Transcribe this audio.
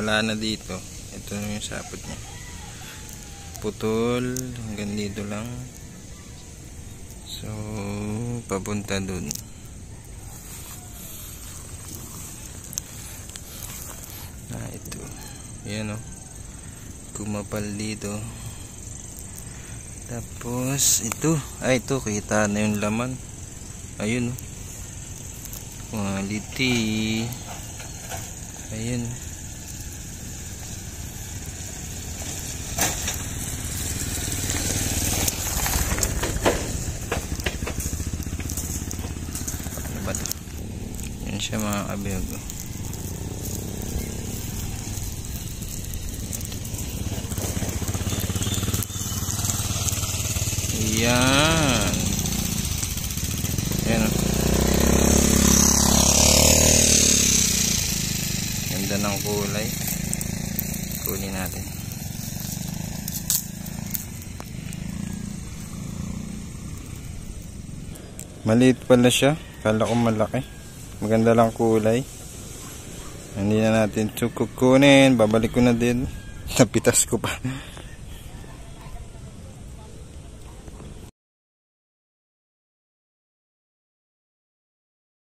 wala na dito. Ito na yung sapot niya. Putol hanggang dito lang. So papunta dun. Ito. Yan o. Kumapal dito. Tapos ito. Ito kita na yung laman. Ayun o. Quality. Ayun. Ano ba ito? Yan siya mga kabiyog. Yan. Yan o. Ganda ng kulay. Kunin natin. Maliit pala siya. Kala ko malaki. Maganda lang kulay. Hindi na natin kukunin. Babalik ko na din. Napitas ko pa.